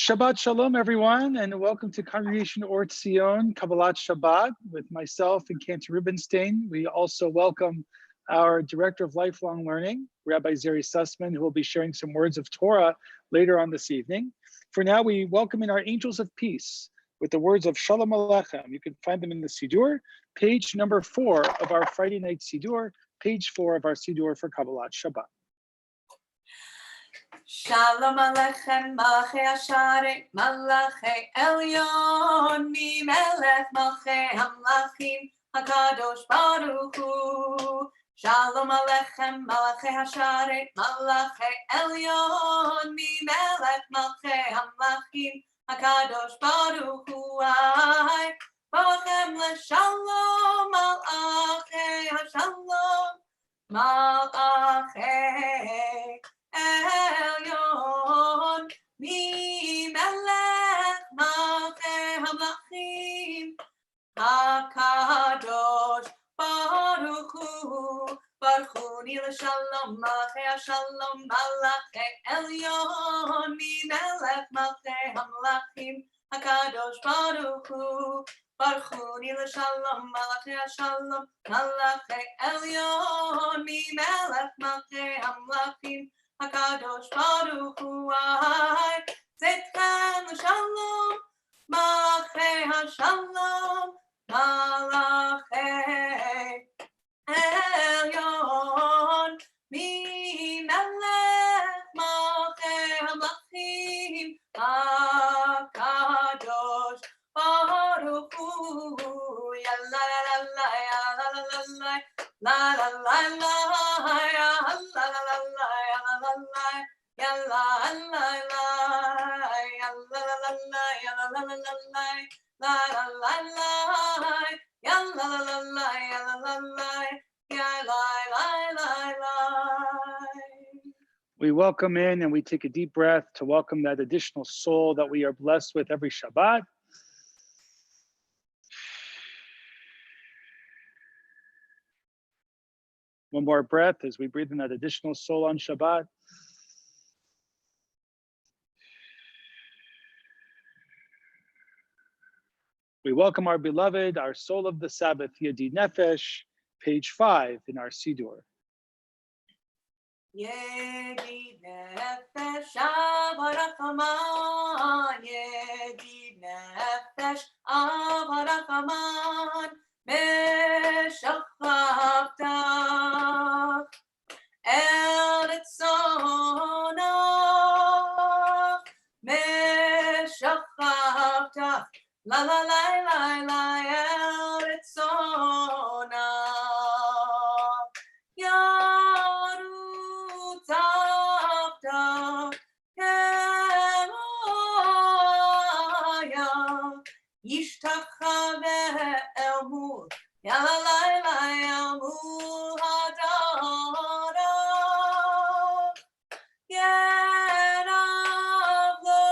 Shabbat Shalom, everyone, and welcome to Congregation Or Tzion, Kabbalat Shabbat, with myself and Cantor Rubenstein. We also welcome our Director of Lifelong Learning, Rabbi Zeri Sussman, who will be sharing some words of Torah later on this evening. For now, we welcome in our Angels of Peace with the words of Shalom Aleichem. You can find them in the Siddur, page number 4 of our Friday night Siddur, page 4 of our Siddur for Kabbalat Shabbat. Shalom Aleichem, Malachi Asharet, Malachi Elyon, Mi Melech Malchei Hamlachim, HaKadosh Baruch Hu. Shalom Aleichem, Malachi Asharet, Malachi Elyon, Mi Melech Malchei Hamlachim, HaKadosh Baruch Hu. Bochem LeShalom, Malachi HaShalom, Malachi Elyon, Mi Melech Malchei Hamlachim, HaKadosh Baruch Hu. Baruchuni LeShalom, Malachi HaShalom, Malachi Elyon, Mi Melech Malchei Hamlachim, HaKadosh Baruch Hu. Baruchuni LeShalom, Malachi HaShalom, Malachi Elyon, Mi Melech Malchei Hamlachim, HaKadosh Baruch Hu. Zetchem LeShalom, Malachi HaShalom, Malachi Elyon, Mi Melech Malchei Hamlachim, HaKadosh Baruch Hu. Ya la la la la ya la la la la la la la la ya la la la la ya la la la ya la la la ya la la la la ya la la la la la la la la ya la la la la ya la la la ya la la la. We welcome in and we take a deep breath to welcome that additional soul that we are blessed with every Shabbat. One more breath as we breathe in that additional soul on Shabbat. We welcome our beloved, our soul of the Sabbath, Yedi Nefesh, page 5 in our Siddur. Yedi Nefesh Avarachaman, Yedi Nefesh Avarachaman, Meshachavta El Ritzona, Meshachavta La la la la la El Ritzona, Yarutavta Kemaya, Yishtachave El Mul, Ya la la la El Mul Hadara, Yeravlo,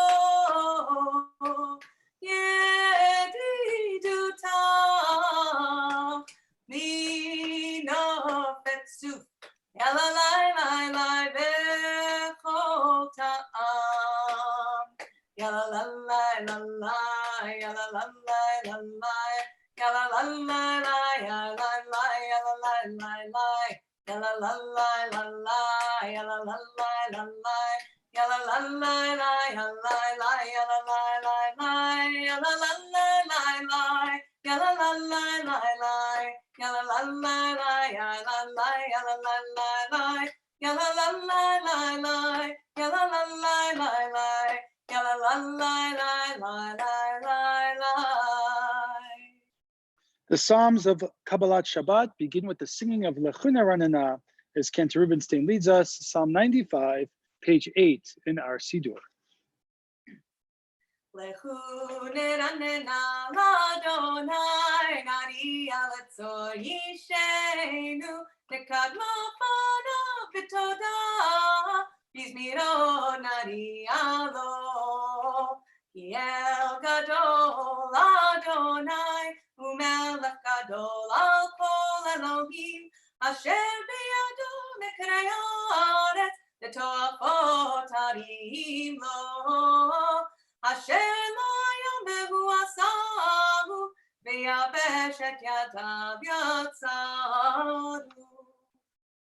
Yediduta, Mina Fetsu, Ya la la la la Vechota, Ya la la la la la, Ya la la la la la, Ya la la la la, Ya la la, Ya la la la la, Ya la la la la la, Ya la la la la la, Ya la la la la, Ya la la, Ya la la la la, Ya la la la la la, Ya la la la la la, Ya la la la la, Ya la la, Ya la la la la, Ya la la la la la, Ya la la la la la, Ya la la la la la la la. The Psalms of Kabbalat Shabbat begin with the singing of Lechuna Ranana, as Cantor Rubenstein leads us, Psalm 95, page 8 in our Siddur. Lechuna Ranana Ladonai, Nari Alatzor Yishenu, Nekadmo Fana V'toda, Bizmiro Nari Alo, Kiel Gadol Adonai, Umelech Gadol Al Kol Elohim, Asher B'yado Mekrei Haaretz, L'toafot Harim Lo, אשר לא יאמרו עשהו, ויבש את ידיו יצרו.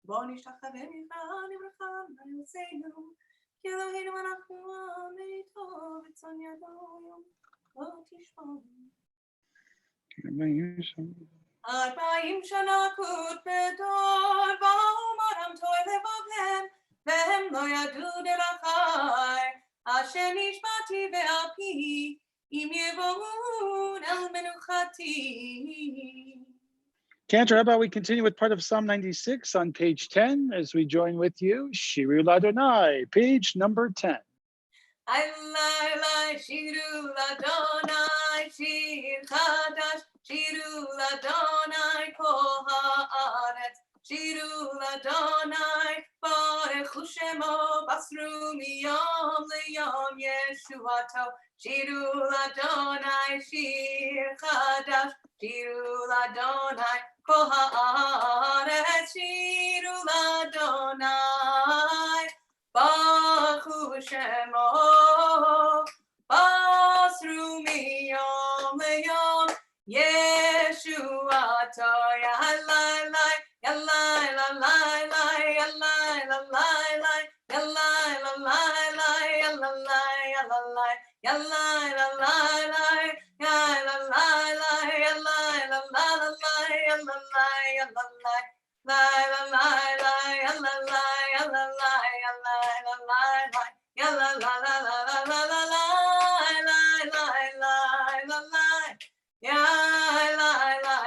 בוא נשתחווה נברכה ליוצאנו, כי אלוהינו אנחנו עם איתו, וצאן ידו יום לא תשבור. 40 שנה כות בדור, ואומרם טוי לבבם, והם לא ידעו דרכי, אשר נשבעתי ועל פי, אם יבואון אל מנוחתי. Cantor, how about we continue with part of Psalm 96 on page 10 as we join with you, Shiru Ladonai, page number 10. Lai, Shiru Ladonai, Shir Chadash, Shiru Ladonai, Kol haaretz, Shiru Ladonai, Baruch Shemo, Basru miyom leyom Yeshuato, Shiru Ladonai, Shir Chadash, Shiru Ladonai, Kol haaretz, Shiru Ladonai, Baruch Shemo, Basru miyom leyom Yeshuato. Yalai, yalai, lalai, yalai, lalai, yalai, lalai, yalai, yalai, yalai, lalai, yalai, yalai, lalai, yalai,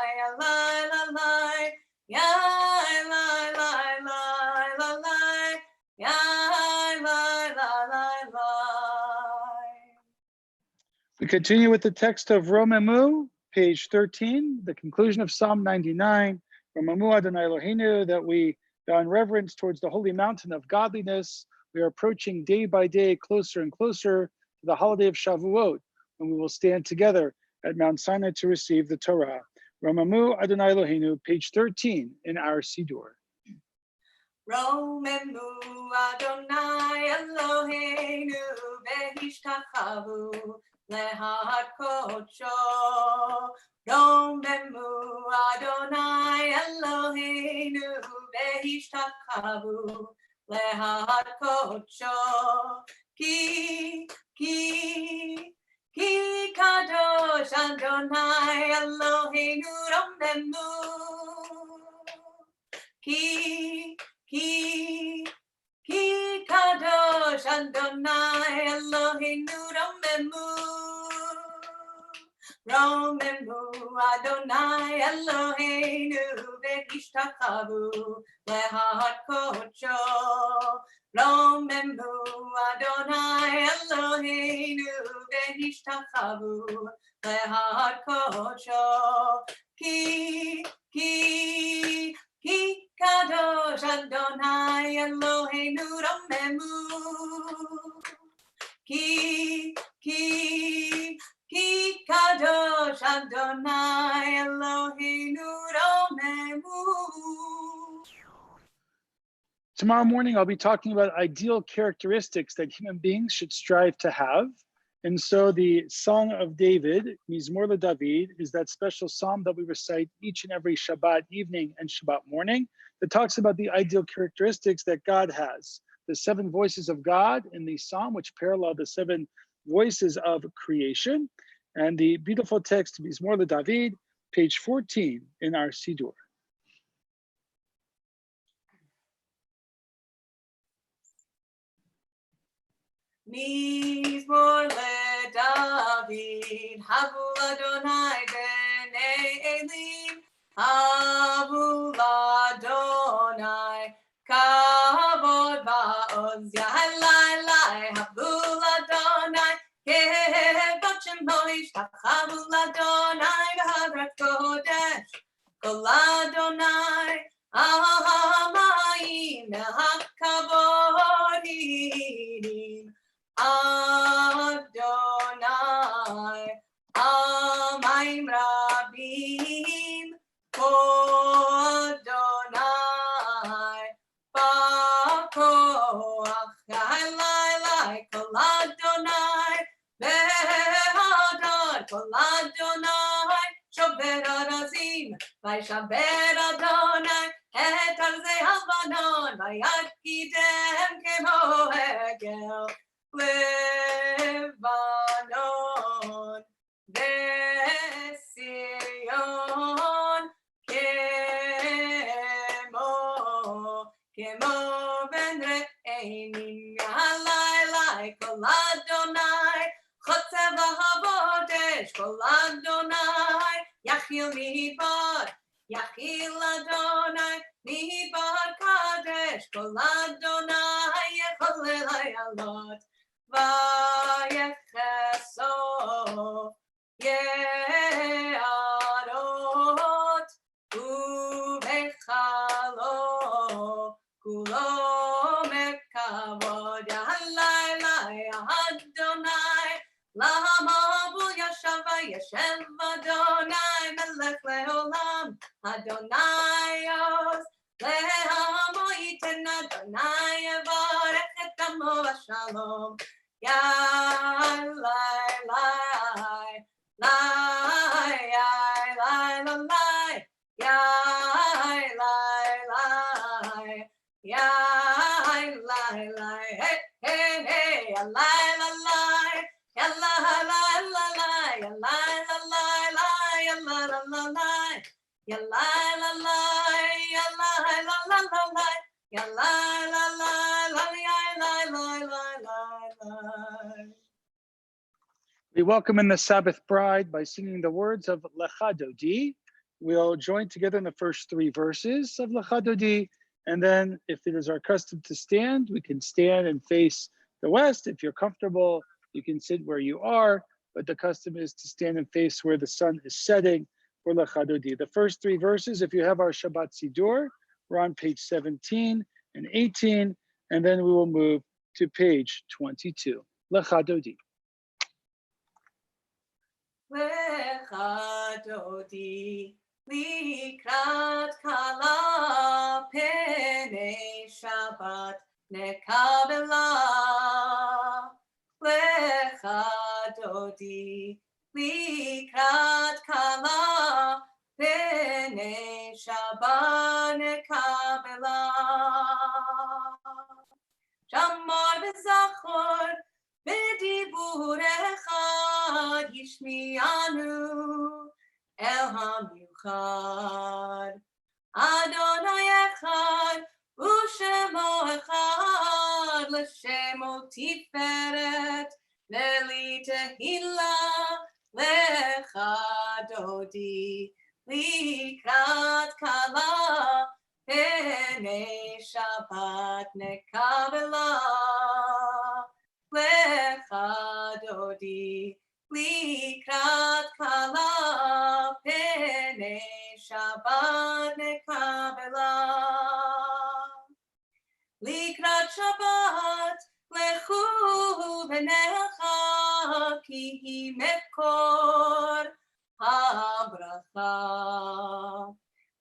We continue with the text of Romemu, page 13, the conclusion of Psalm 99, Romemu Adonai Eloheinu, that we bow in reverence towards the holy mountain of godliness. We are approaching day by day closer and closer to the holiday of Shavuot, when we will stand together at Mount Sinai to receive the Torah. Romemu Adonai Eloheinu, page 13 in our Siddur. Romemu Adonai Eloheinu vehishtachavu lehad kodsho. Romemu Adonai Eloheinu vehishtachavu lehad kodsho. Ki kadosh Adonai Eloheinu romemu. Ki kadosh Adonai Eloheinu romemu. Romemu Adonai Eloheinu vehishtachavu lehad kodsho. Romemu Adonai Eloheinu vehishtachavu lehad kodsho. Ki kadosh Adonai Eloheinu romemu. Ki kadosh Adonai Eloheinu romemu. Tomorrow morning, I'll be talking about ideal characteristics that human beings should strive to have. And so the Song of David, Mizmor David, is that special psalm that we recite each and every Shabbat evening and Shabbat morning that talks about the ideal characteristics that God has. The 7 voices of God in the psalm, which parallel the 7 voices of creation. And the beautiful text, Mizmor David, page 14 in our Siddur. Mizmor David, Havu Adonai b'nei Elim, Havu Adonai, Kavod va'oz, Yahalai, Havu Adonai, Kevod Shemo Yishtachavu Adonai, V'Hadrat Kodesh, Kol Adonai, Amayim HaKavodim, Adonai, Amayim Rabim, Adonai, Bakoach, Kol Adonai, וארזים, וישבר אדוני את ארזי הלבנון, ויגידם כמו עגל לבנון, וציון כמו בן רעמים, הלילה כל אדוני חוצב והבודש, כל אדוני יכיל מדבר, יכיל אדוני מדבר קדש, כל אדוני יכול לעלות, ויחסו יערות, ובכלו כולו מכבוד, הלילה אדוני למבול ישב וישב אדוני מלך לעולם, אדוני עוז לעמו ייתן, אדוני יברך את עמו בשלום, We welcome in the Sabbath bride by singing the words of Lecha Dodi. We'll join together in the first three verses of Lecha Dodi, and then if it is our custom to stand, we can stand and face the west. If you're comfortable, you can sit where you are, but the custom is to stand and face where the sun is setting for Lecha Dodi. The first three verses, if you have our Shabbat Sidur, we're on page 17 and 18, and then we will move to page 22. Lecha Dodi. Lecha Dodi likrat kala penei Shabbat nekabela. Lecha Dodi likrat kala penei Shabbat nekabela. Shamar v'zachor b'dibur echad yishmianu el hamiuchad. Adonai echad u'shemo echad l'shemo tiferet v'li tehila. Lecha Dodi likrat kala penei Shabbat nekabela. Lecha Dodi likrat kala penei Shabbat nekabela. Likrat Shabbat lechu v'necha ki hi mekor habracha.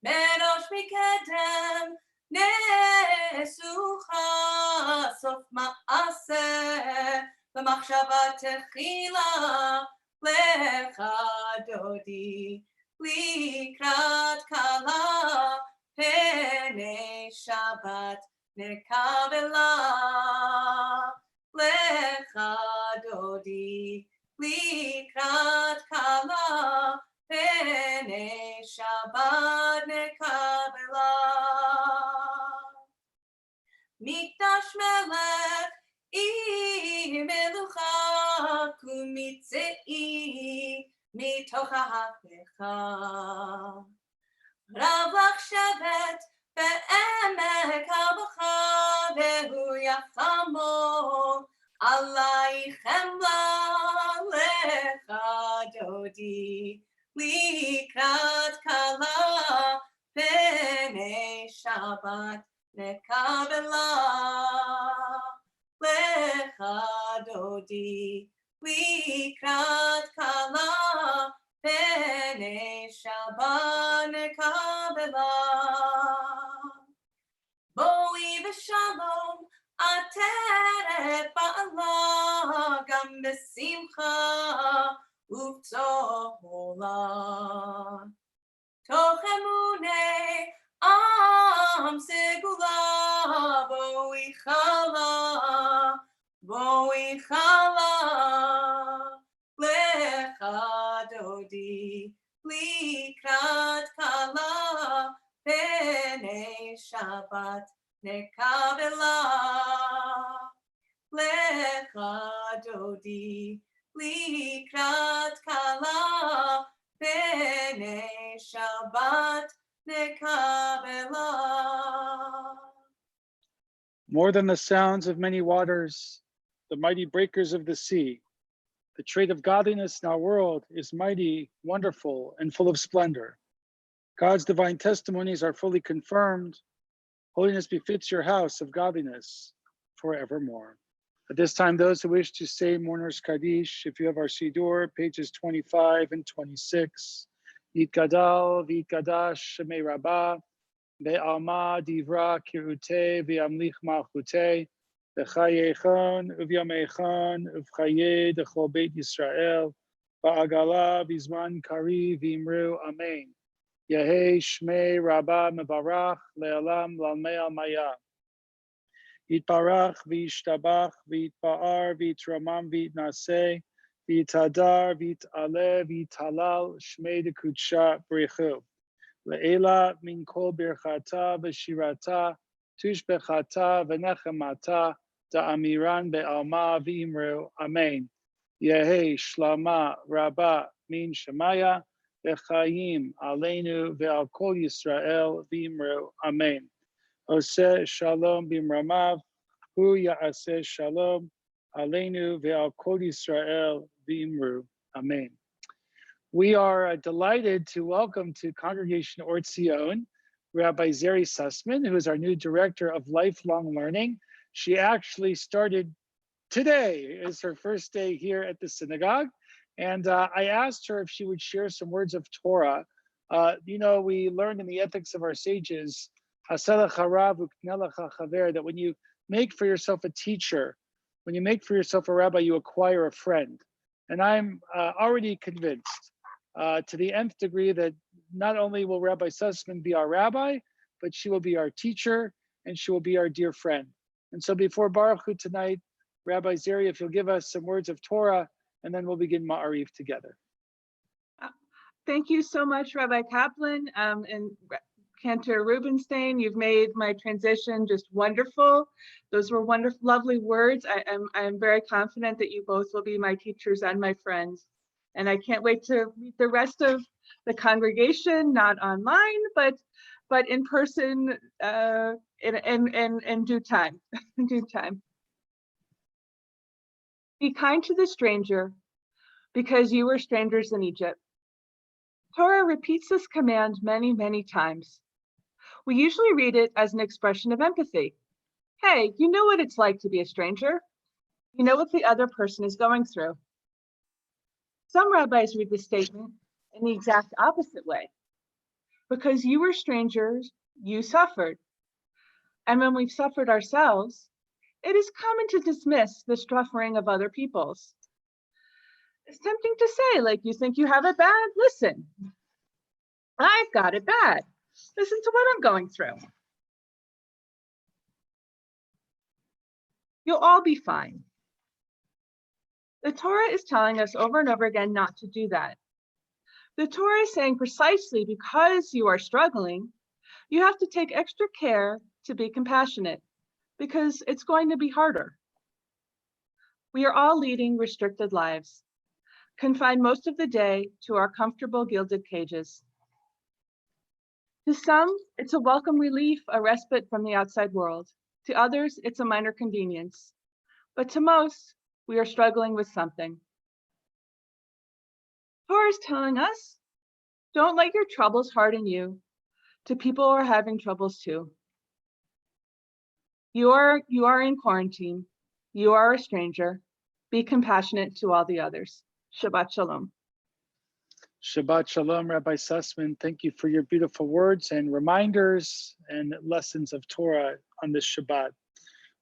Merosh mikedem nesucha sof ma'aseh v'machshava techila. Lecha Dodi likrat kala penei Shabbat nekabela. Lecha Dodi likrat kala penei Shabbat nekabela. Mikdash melech melucha kumitzei mitoch ha'hapecha. Ravach shevet be'emek ha'bacha vehu yachamo alai chemla. Lecha Dodi likrat kala penei Shabbat nekabela. Lecha Dodi likrat kala penei Shabbat nekabela. Boi v'shalom ateret ba'ala gam besimcha uv'tzola. Michala Lecha Dodi Likrat Kala Bene Shabbat Nekabela Lecha Dodi Likrat Kala Bene Shabbat Nekabela. More than the sounds of many waters, the mighty breakers of the sea, the trait of godliness in our world is mighty, wonderful, and full of splendor. God's divine testimonies are fully confirmed. Holiness befits your house of godliness forevermore. At this time, those who wish to say Mourner's Kaddish, if you have our Siddur, pages 25 and 26, Yitgadal, V'Yitgadash, Shemei Rabbah, Ve'alma Divra Kirute, Ve'amlich Malchute, V'chayechon, Uvyamechon, Uvchaye, Dechol Beit Yisrael, Va'agala, V'zman Kari, V'imru, Amen. Yehei Shmei Rabbah Mevarach, Le'alam Lalmei Almaya. Yitbarach v'yishtabach v'yitba'ar v'yitramam v'yitnaseh v'yitadar v'yit'aleh v'yithalal shmei dekudsha b'rechu le'ela min kol birchata v'shirata tushbechata v'nechemata da'amiran be'alma v'imru amen. Yehei shlama rabba min shemaya v'chayim aleinu ve'al kol Yisrael v'imru amen. Oseh shalom bimramav, hu ya'aseh shalom, aleinu ve'al kol Yisrael v'imru. Amen. We are delighted to welcome to Congregation Or Tzion, Rabbi Zeri Sussman, who is our new Director of Lifelong Learning. She actually started today, is her first day here at the synagogue. And I asked her if she would share some words of Torah. We learned in the ethics of our sages, that when you make for yourself a teacher, when you make for yourself a rabbi, you acquire a friend. And I'm already convinced to the nth degree that not only will Rabbi Sussman be our rabbi, but she will be our teacher and she will be our dear friend. And so before Baruch Hu tonight, Rabbi Zeri, if you'll give us some words of Torah, and then we'll begin Ma'ariv together. Thank you so much, Rabbi Kaplan and Cantor Rubenstein. You've made my transition just wonderful. Those were wonderful, lovely words. I'm very confident that you both will be my teachers and my friends. And I can't wait to meet the rest of the congregation, not online, but in person in due time. In due time. Be kind to the stranger, because you were strangers in Egypt. Torah repeats this command many, many times. We usually read it as an expression of empathy. Hey, you know what it's like to be a stranger. You know what the other person is going through. Some rabbis read this statement in the exact opposite way. Because you were strangers, you suffered. And when we've suffered ourselves, it is common to dismiss the suffering of other people's. It's tempting to say, like, you think you have it bad? Listen, I've got it bad. Listen to what I'm going through. You'll all be fine. The Torah is telling us over and over again not to do that. The Torah is saying precisely because you are struggling, you have to take extra care to be compassionate, because it's going to be harder. We are all leading restricted lives, confined most of the day to our comfortable gilded cages. To some, it's a welcome relief, a respite from the outside world. To others, it's a minor convenience. But to most, we are struggling with something. Torah is telling us, don't let your troubles harden you to people who are having troubles too. You are in quarantine. You are a stranger. Be compassionate to all the others. Shabbat Shalom. Shabbat Shalom, Rabbi Sussman. Thank you for your beautiful words and reminders and lessons of Torah on this Shabbat.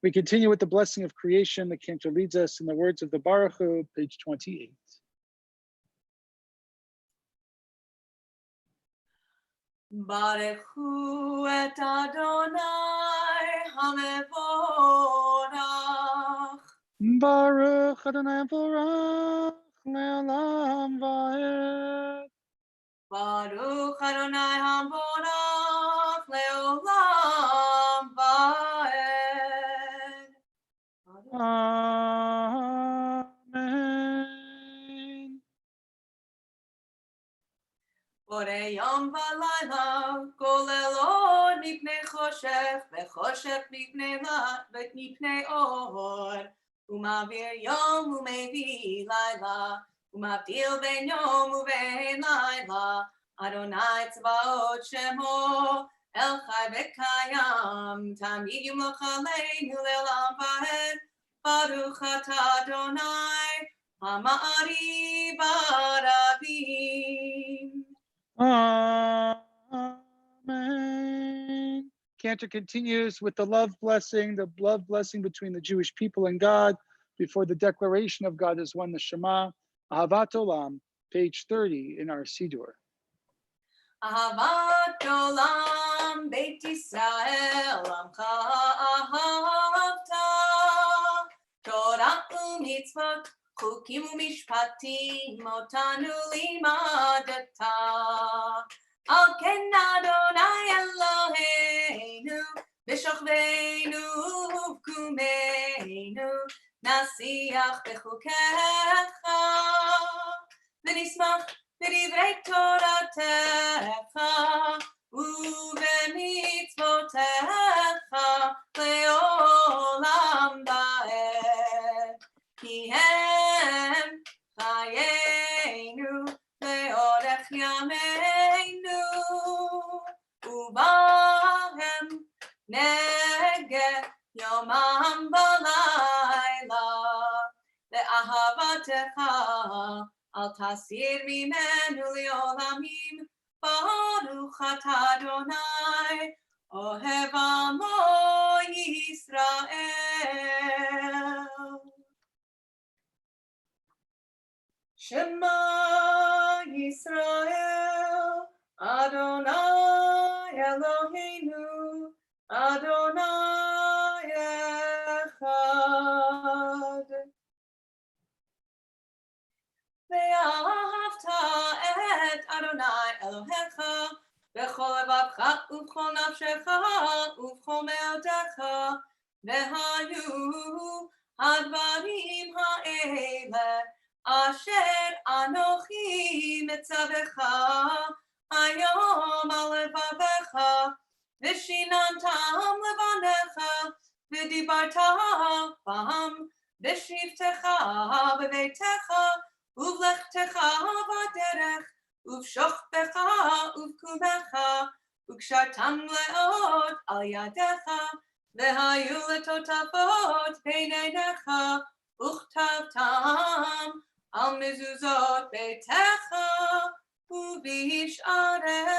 We continue with the blessing of creation. The cantor leads us in the words of the Baruch Hu, page 28. Baruch Hu et Adonai HaMevorach Baruch Adonai Baruch Le'olam Va'ed. Baruch Adonai HaMorach Leolam Va'ed. Amen. Ore Yom V'Layla Kol Elor Mipnei Choshech V'Choshech Mipnei Or Umavir Yom Umevi Layla Umavdil Ben Yom Uvein Layla Adonai Tzvaot Shemo El Chai V'Kayam Tamid Yimloch Aleinu Le'olam Va'ed Baruch Atah Adonai Ha'ma'ari Barabim. Amen. Cantor continues with the love blessing between the Jewish people and God before the declaration of God as one, the Shema, Ahavat Olam, page 30 in our Siddur. Ahavat Olam Beit Yisrael Amcha Ahavta Torah u'mitzvot Chukim u'mishpatim Otanu limadata Al ken Adonai Eloheinu B'shochveinu U'vkumeinu Nasiach b'chukecha V'nismach B'divrei Toratecha U'b'mitzvotecha Le'olam va'ed Ki hem chayenu Le'orech yameinu U'bahem negeh yomam v'layla Le'ahavatecha Al tasir mimenu li'olamim Baruch atah Adonai Ohev amo Yisrael. Shema Yisrael Adonai Eloheinu Adonai Echad. ואהבת את אדוני אלוהיך בכל לבבך ובכל נפשך ובכל מאודך והיו הדברים האלה אשר אנוכי מצווך היום על לבבך ושיננתם לבניך ודיברת בם בשבתך בביתך ובלכתך בדרך, ובשוכבך ובקומך, וקשרתם לאות על ידיך, והיו לטוטפות בין עיניך, וכתבתם על מזוזות ביתך ובשעריך.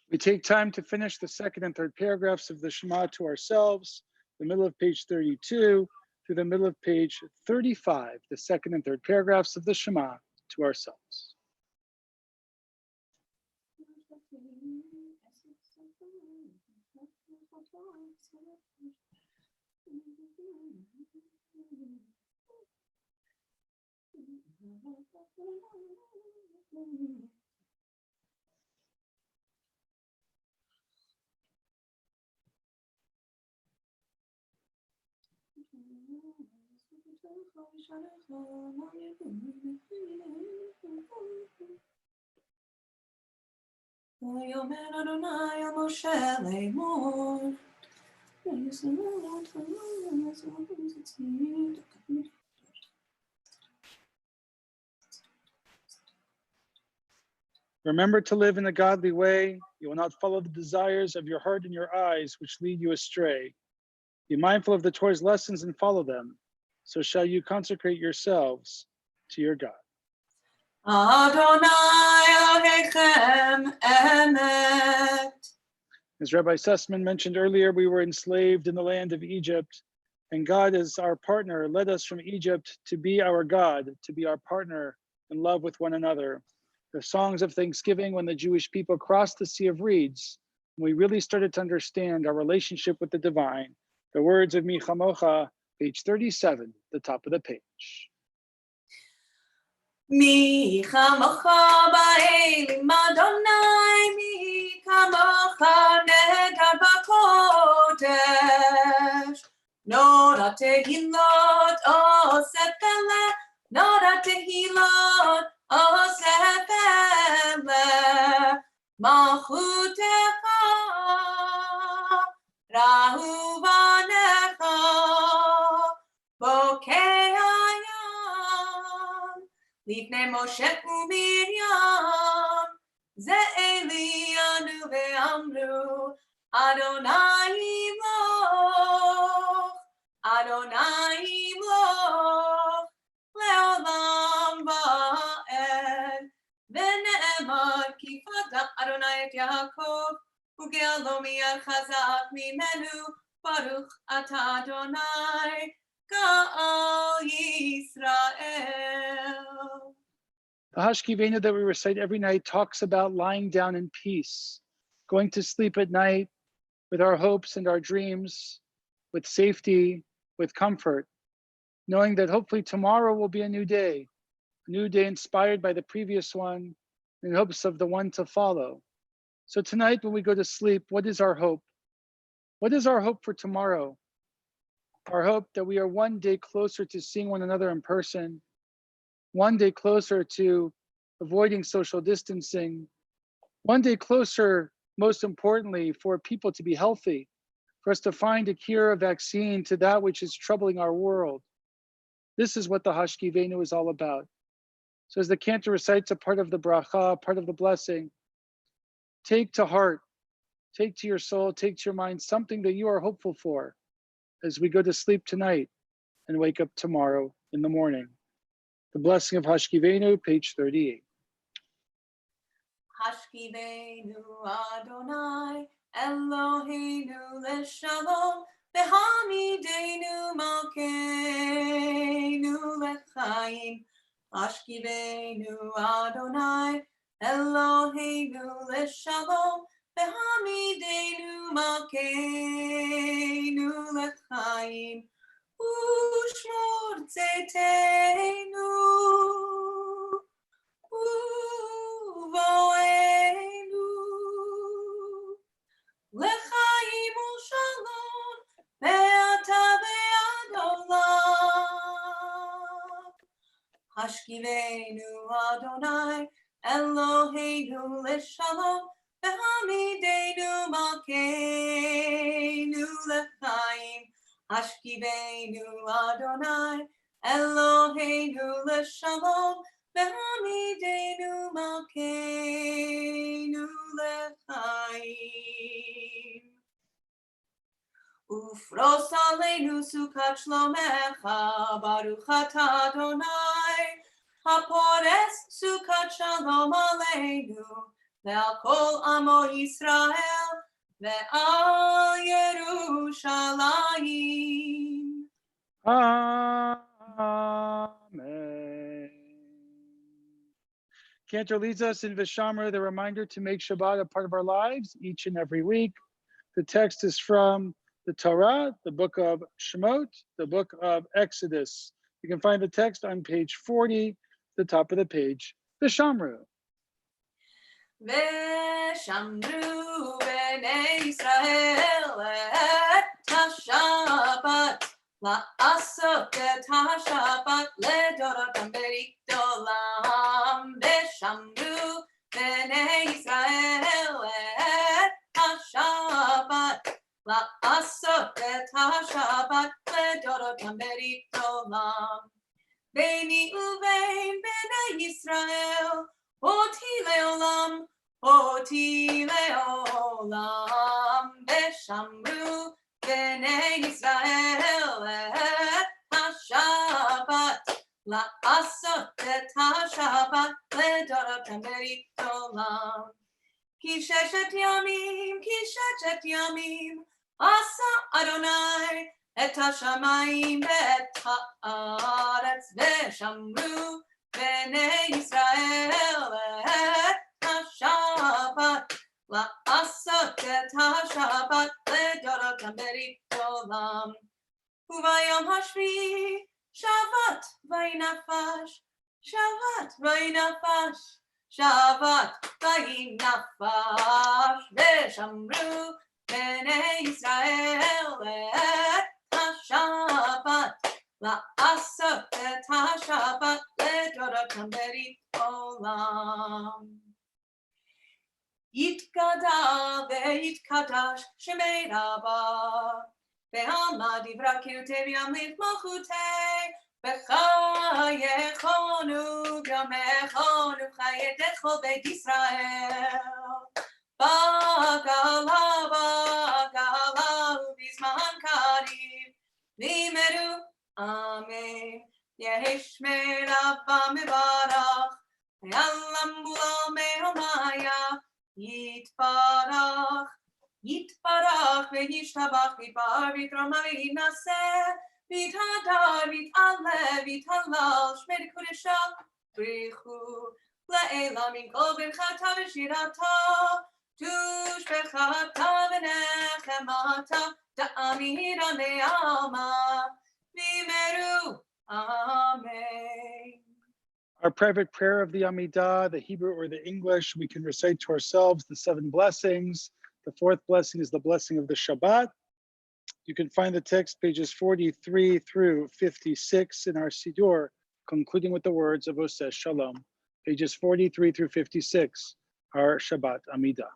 We take time to finish the second and third paragraphs of the Shema to ourselves, the middle of page 32, through the middle of page 35, the second and third paragraphs of the Shema to ourselves. ויאמר אדוני אל משה לאמור Remember to live in a godly way. You will not follow the desires of your heart and your eyes, which lead you astray. Be mindful of the Torah's lessons and follow them. So shall you consecrate yourselves to your God. Adonai Elohechem Emet. As Rabbi Sussman mentioned earlier, we were enslaved in the land of Egypt, and God as our partner led us from Egypt to be our God, to be our partner in love with one another. The songs of thanksgiving when the Jewish people crossed the Sea of Reeds, we really started to understand our relationship with the divine. The words of Mi Chamocha, page 37, the top of the page. Mi chamocha ba'elim Adonai, mi chamocha negar b'kodesh. Nora tehilot osepele, nora tehilot osepele. Malchutecha, rahu banecha, bokei hayam. Lifnei Moshe u'Miriam, ze Elianu ve'amru, Adonai imloch, Adonai imloch, le'olam va'ed. Ve'ne'emar ki fada Adonai et Yaakov, u'ge'alo miyad chazak mimenu, Baruch ata Adonai, Ga'al Yisrael. The Hashkivenu that we recite every night talks about lying down in peace, going to sleep at night with our hopes and our dreams, with safety, with comfort, knowing that hopefully tomorrow will be a new day inspired by the previous one, in hopes of the one to follow. So tonight when we go to sleep, what is our hope? What is our hope for tomorrow? Our hope that we are one day closer to seeing one another in person, one day closer to avoiding social distancing, one day closer, most importantly, for people to be healthy, for us to find a cure, a vaccine to that which is troubling our world. This is what the Hashkivenu is all about. So as the cantor recites a part of the bracha, part of the blessing, take to heart, take to your soul, take to your mind something that you are hopeful for as we go to sleep tonight and wake up tomorrow in the morning. The blessing of Hashkivenu, page 38. Hashkivenu Adonai, Eloheinu leshalom, V'hamidenu malkeinu lechaim. Hashkivenu Adonai, Eloheinu leshalom, V'hamidenu malkeinu lechaim. Ushmor tzeteinu, uvoenu, lechaim u'shalom, ve'ata ve'ad olam. Hashkivenu Adonai, Eloheinu leshalom, v'hamidenu malkeinu lechaim. Hashkivenu Adonai, Eloheinu leshalom, v'hamidenu malkeinu lechaim. Ufros aleinu sukat shlomecha, Baruch ata Adonai, hapores sukat shalom aleinu, ve'al kol amo Yisrael, ve'al Yerushalayim. Amen. Cantor leads us in Vishamra, the reminder to make Shabbat a part of our lives each and every week. The text is from the Torah, the book of Shemot, the book of Exodus. You can find the text on page 40, the top of the page. Vishamru. Veshamru b'nei Yisrael et ha-Shabbat, la'asot et ha-Shabbat ledoratam berit olam. Veshamru b'nei Yisrael et ha-Shabbat, la'asot et ha-Shabbat ledoratam berit olam. Beini uvein b'nei Yisrael, Oti leolam, Veshamru b'nei Yisrael et ha-Shabbat, la'asot et ha-Shabbat ledoratam berit olam. Ki sheshet yamim, asa Adonai et ha-shamayim ve'et ha'aretz. Veshamru b'nei Yisrael et ha-Shabbat, la'asot et ha-Shabbat ledoratam berit olam. וביום השביעי שבת וינפש, שבת וינפש, שבת וינפש, ושמרו בני ישראל את השבת, לעשות את השבת לדורותם ברית עולם. יתגדל ויתקדש שמי רבה, בעלמא דברה קרתי וימליך מלכותי, בחייכנו ויומכנו חיי כל בית ישראל. בגלה ובזמן קריב, לימדו אמן, יהי שמי רבה מברך, ועלם בולמי הומיה, יתברך, יתברך וישתבח ויתפאר ויתרומם ויינשא, ויתהדר ויתעלה ויתהלל שמי קודשא בריחו לעילא מכל ברכתה ושירתה, תושבחתה ונחמתה, דאמידה מעלמא, ויאמרו amen. Our private prayer of the Amidah, the Hebrew or the English, we can recite to ourselves the 7 blessings. The 4th blessing is the blessing of the Shabbat. You can find the text pages 43 through 56 in our Siddur, concluding with the words of Oseh Shalom. Pages 43 through 56, our Shabbat Amidah.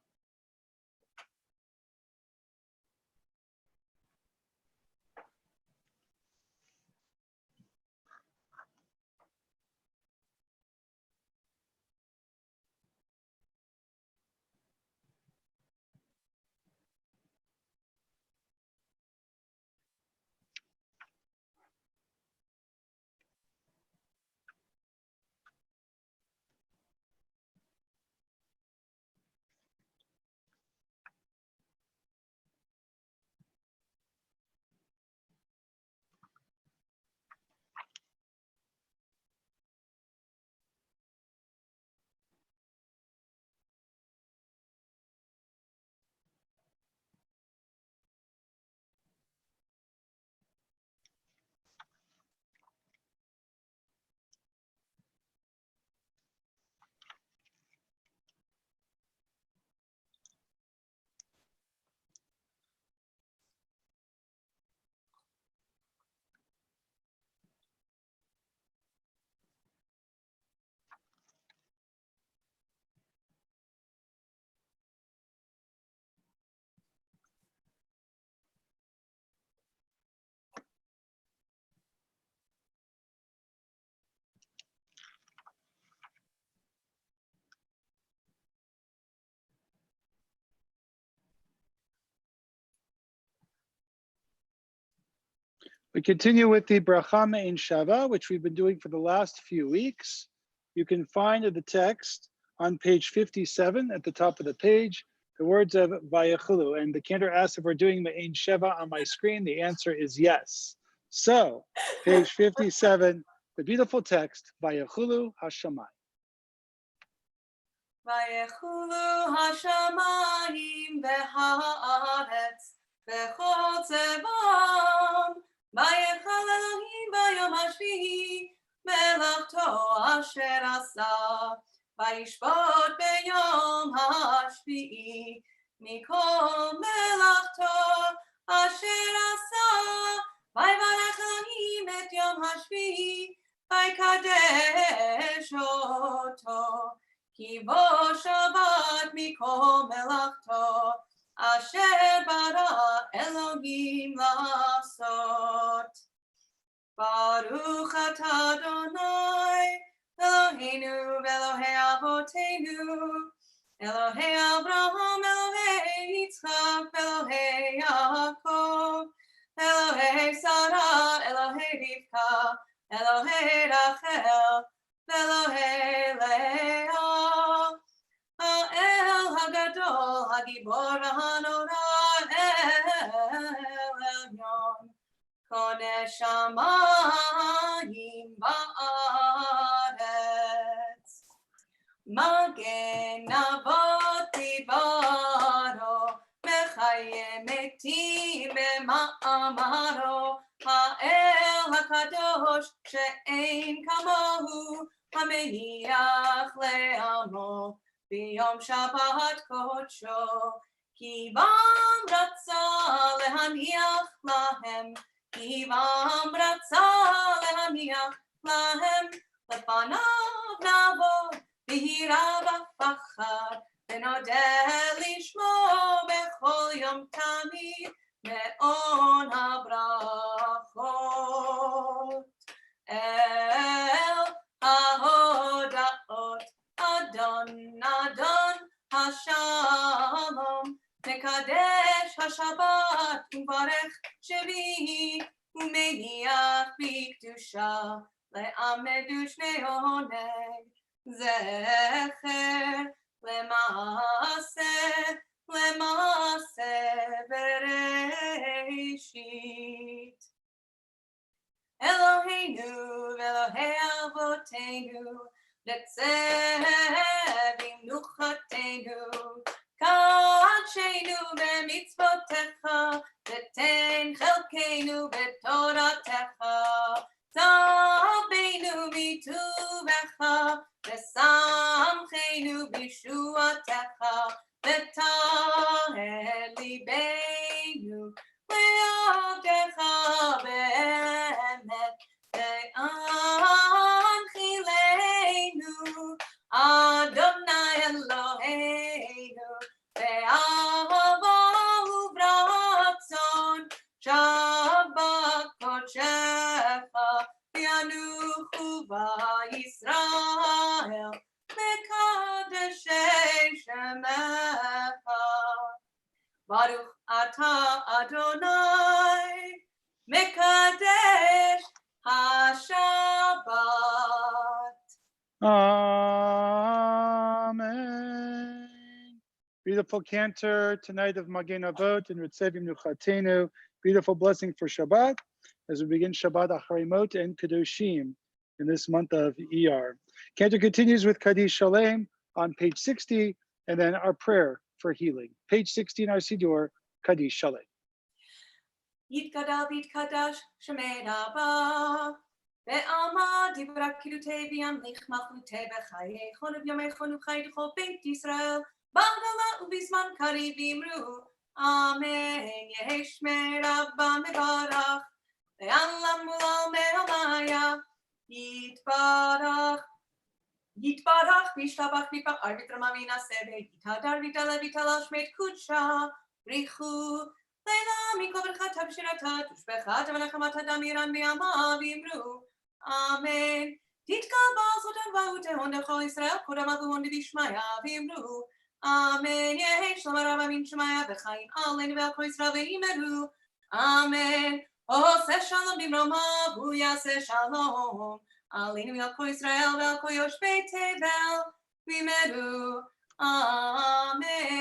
We continue with the Bracha Me'in Shava, which we've been doing for the last few weeks. You can find the text on page 57 at the top of the page, the words of Vayechulu. And the cantor asks if we're doing Me'in Shava on my screen. The answer is yes. So, page 57, the beautiful text, Vayechulu Hashamai. Vayechulu hashamayim v'haaretz v'chol tzevam, vayechal Elohim bayom hashvi'i melachto asher asa, vayishbot beyom hashvi'i mikol melachto asher asa, vayvarech Elohim et yom hashvi'i vaykadesh oto. Ki bo Shabbat mikol melachto, asher bara Elohim lasot. Baruch atah Adonai, Eloheinu v'Elohei Avotenu, Elohei Abraham, Elohei Yitzchak, Elohei Yaakov, Elohei Sarah, Elohei Rivka, Elohei Rachel, Elohei Leah, Ha'el Hagadol, Hagibor V'Hanora, El Elyon, Koneh Shamayim Ba'aretz, Magen Avot Livaro, Mechaye Metim B'Ma'amaro, האל הקדוש שאין כמוהו, המניח לעמו ביום שבת קודשו, כי בם רצה להניח להם, כי בם רצה להניח להם, לפניו נעבוד ביראה בפחד, ונודה לשמו בכל יום תמיד, מעון הברכות. אל ההודעות, אדון אדון השלום, מקדש השבת ומברך שביעי, ומניח בקדושה לעמד ושני עונג, זכר למעשה בראשית. אלוהינו ואלוהי אבותינו, נצא במנוחתנו, קדשנו במצוותיך, ותן חלקנו בתורתך, צווינו מטובך, ושמחנו בישועתך, וטהר ליבנו לעבדך באמת, והנחילנו אדוני אלוהינו באהבה וברצון, שבת קודשך וינוחו בישראל מקדשי שמך. ברוך אתה אדוני מקדש השבת. Amen. Beautiful cantor tonight of Magen Avot and Ritzevim Nuchatenu. Beautiful blessing for Shabbat as we begin Shabbat Acharei Mot and Kedoshim in this month of Iyar. Cantor continues with Kaddish Shalem on page 60, and then our prayer for healing. Page 60 in our Siddur, Kaddish Shalem. יתגדל ויתקדש שמי רבה, ועמד דברה קדותי וימליך מלכותי בחייכון ובימיכון ובחיי כל בית ישראל, בהגדלה ובזמן קריב אמרו, אמן. יהי שמי רבה מברך, ועלם מולם מהמיה, יתברך וישתבח ויפאר ויתרומם וינשא ויתהדר ויתעלה ויתעלה שמי קודשה, בריחו לילה מכל ברכתה ושירתה, תושבחתה ונחמתה דמירן בימיו אמרו, אמן. תתקבל סוטן והותהון לכל ישראל, קודמה והון דבישמיה ואמרו, אמן. יהי שלום הרב אמין שמיה וחיים עלינו ועל כל ישראל ואמרו, אמן. עושה שלום במרומיו הוא יעשה שלום עלינו ועל כל ישראל ועל כל יושבי תבל ואמרו, amen.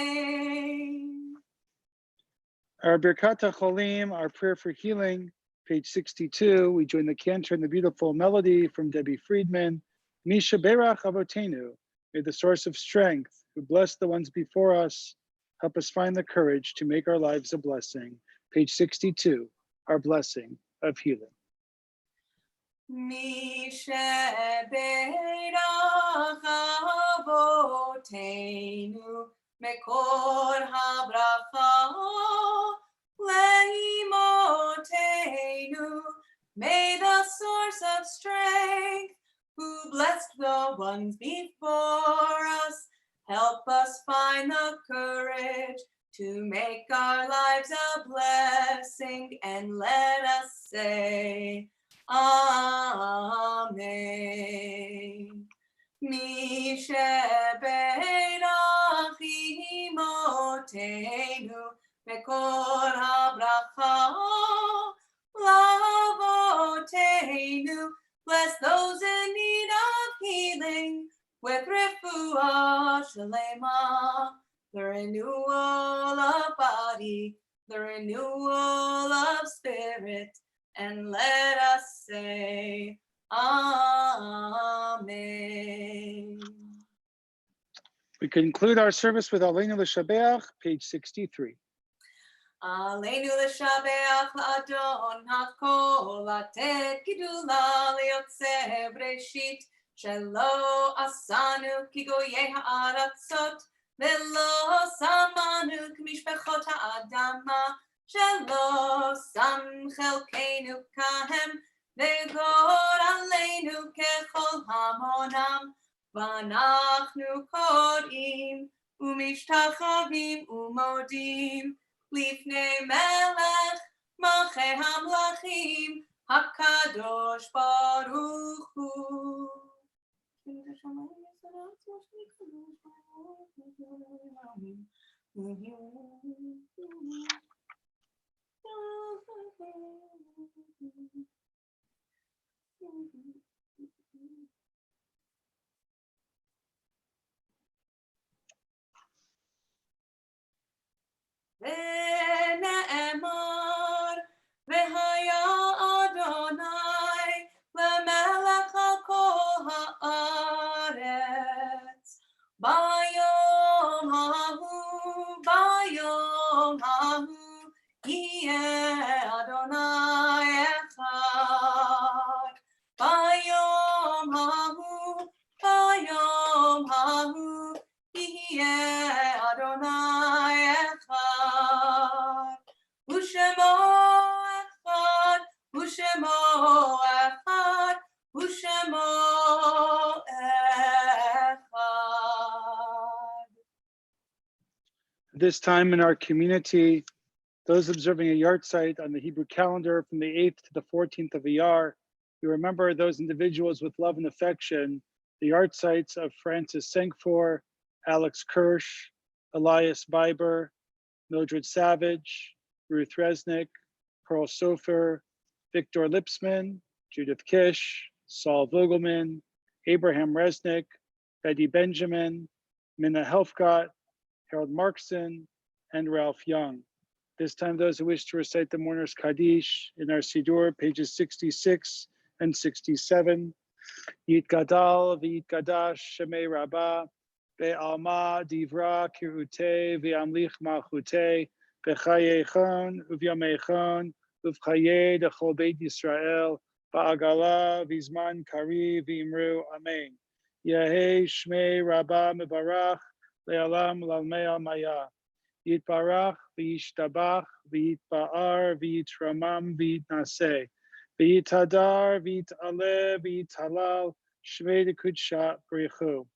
Our Birkat HaCholim, our prayer for healing, page 62. We join the cantor in the beautiful melody from Debbie Friedman. Misha Berach Avotenu, may the source of strength, who bless the ones before us, help us find the courage to make our lives a blessing. Page 62, our blessing of healing. Misha Berach Avotenu, Mekor habracha leimotenu. May the source of strength, who blessed the ones before us, help us find the courage to make our lives a blessing, and let us say, Amen. Misha Berach imotenu, Mekor habracha lavotenu. Bless those in need of healing with refuah shalema, the renewal of body, the renewal of spirit, and let us say, Amen. We conclude our service with Aleinu L'Shabeach, page 63. עלינו לשבח לאדון הכל, לתת גידולה ליוצא בראשית, שלא עשנו כגויי הארצות, ולא שמנו כמשפחות האדמה, שלא שם חלקנו כהם, וגורלנו ככל המונם, ואנחנו קוראים ומשתחווים ומודים לפני מלך מלכי המלכים הקדוש ברוך הוא. ונאמר והיה אדוני למלך על כל הארץ ביום ההוא יהיה אדוני אחד ביום ההוא יהיה אדוני אחד ושמו אחד ושמו אחד. This time in our community, those observing a yahrzeit on the Hebrew calendar from the 8th to the 14th of Iyar, we remember those individuals with love and affection, the yahrzeits of Francis Senkfor, Alex Kirsch, Elias Biber, Mildred Savage, Ruth Resnick, Pearl Sofer, Victor Lipsman, Judith Kish, Saul Vogelman, Abraham Resnick, Betty Benjamin, Minna Helfgott, Harold Markson, and Ralph Young. This time, those who wish to recite the Mourner's Kaddish in our Siddur, pages 66 and 67. Yit Gadal v'Yit Gadash Shemei Rabbah, Be'alma Divra Kirute v'Amlich Malchute, B'chayechon uvyamechon uvchaye dechol Beit Yisrael, Ba'agala v'Zman Kari v'Imru Amen. Yehei Shmei Rabbah Mebarach Le'alam Lalmei Almaya. Yitbarach v'yishtabach v'yitba'ar v'yitramam v'yitnaseh v'yitadar v'yitaleh v'yitalal shmei dekudsha b'richu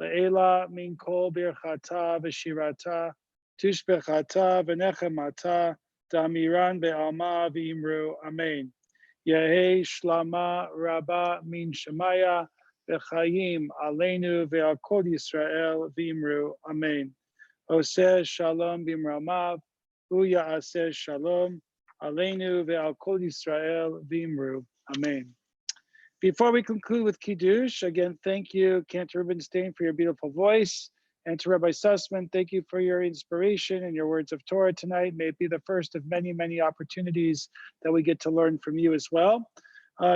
le'ela min kol birchata v'shirata tushbechata v'nechemata damiran be'alma v'imru amen. Yehei shlama rabba min shemaya v'chayim aleinu ve'al kol Yisrael v'imru amen. Oseh shalom bimramav, uya aseh shalom, aleinu ve'al kol Yisrael v'imru. Amen. Before we conclude with Kiddush, again, thank you, Cantor Rubinstein, for your beautiful voice. And to Rabbi Sussman, thank you for your inspiration and your words of Torah tonight. May it be the first of many, many opportunities that we get to learn from you as well.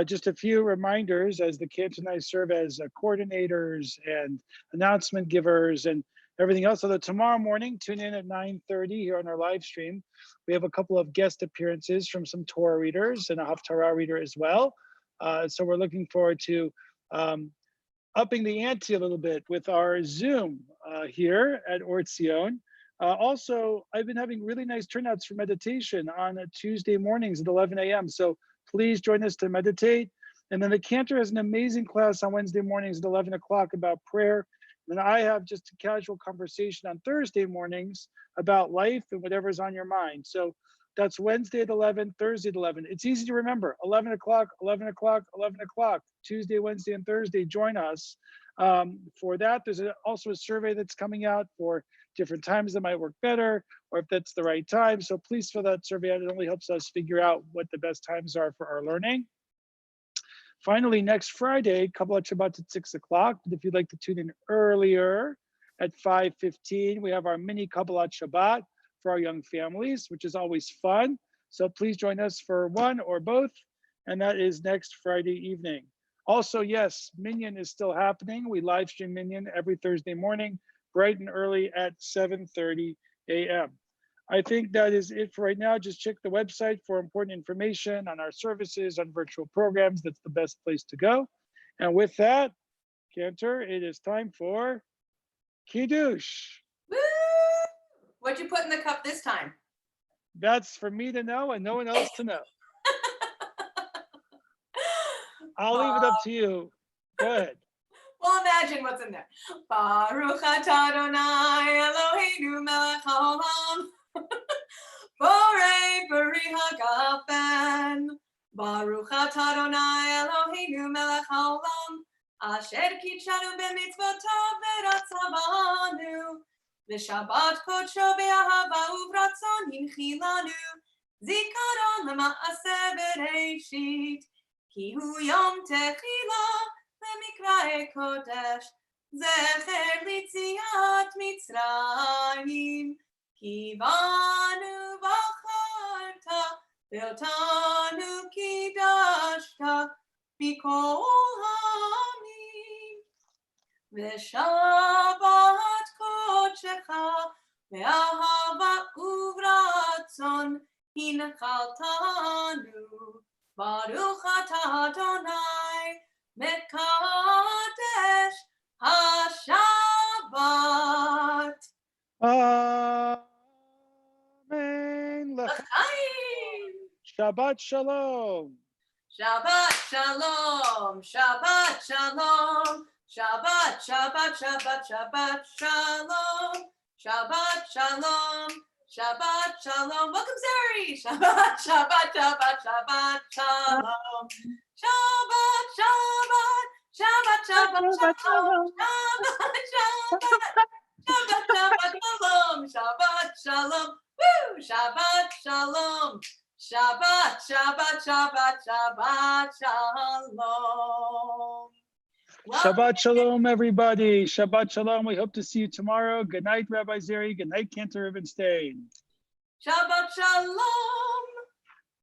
Just a few reminders as the Cantor and I serve as coordinators and announcement givers and everything else. Although tomorrow morning, tune in at 9:30 here on our live stream. We have a couple of guest appearances from some Torah readers and a Haftarah reader as well. So we're looking forward to upping the ante a little bit with our Zoom here at Tzion. Also, I've been having really nice turnouts for meditation on Tuesday mornings at 11 a.m. So please join us to meditate. And then the Cantor has an amazing class on Wednesday mornings at 11 o'clock about prayer. And then I have just a casual conversation on Thursday mornings about life and whatever's on your mind. So that's Wednesday at 11, Thursday at 11. It's easy to remember, 11 o'clock, 11 o'clock, 11 o'clock, Tuesday, Wednesday, and Thursday. Join us for that. There's also a survey that's coming out for different times that might work better, or if that's the right time. So please fill that survey out. It only helps us figure out what the best times are for our learning. Finally, next Friday, Kabbalat Shabbat at 6 o'clock. But if you'd like to tune in earlier at 5:15, we have our mini Kabbalat Shabbat for our young families, which is always fun. So please join us for one or both. And that is next Friday evening. Also, yes, Minyan is still happening. We live stream Minyan every Thursday morning, bright and early at 7:30 a.m. I think that is it for right now. Just check the website for important information on our services, on virtual programs. That's the best place to go. And with that, Cantor, it is time for Kiddush. Woo! What'd you put in the cup this time? That's for me to know and no one else to know. I'll leave it up to you. Go ahead. Well, imagine what's in there. Baruch atah Adonai Eloheinu melech haolam borei peri hagafen. Baruch atah Adonai Eloheinu melech haolam asher kitshanu b'mitzvotav v'ratzah v'shabbat kodsho be'ahava uvratzon hinchilanu zikaron lema'aseh bereishit ki hu yom techila למקראי קודש, זכר ליציאת מצרים, כי בנו בחרת, ואותנו קידשת, מכל העמים. ושבת קודשך, באהבה וברצון, הנחלתנו, ברוך אתה אדוני, Mekadesh HaShabbat. Amen. L'chaim. Shabbat Shalom. Shabbat Shalom. Shabbat Shalom. Shabbat, Shabbat, Shabbat, Shabbat Shalom. Shabbat Shalom. Shabbat Shalom. Welcome, Zari. Shabbat, Shabbat, Shabbat, Shabbat Shalom. Shabbat, Shabbat, Shabbat, Shabbat, Shalom, Shabbat, Shabbat, Shabbat, Shalom, Shabbat, Shalom, woo, Shabbat, Shalom, Shabbat, Shabbat, Shabbat, Shabbat, Shalom. Shabbat Shalom, everybody. Shabbat Shalom. We hope to see you tomorrow. Good night, Rabbi Zeri. Good night, Cantor Rubenstein. Shabbat Shalom.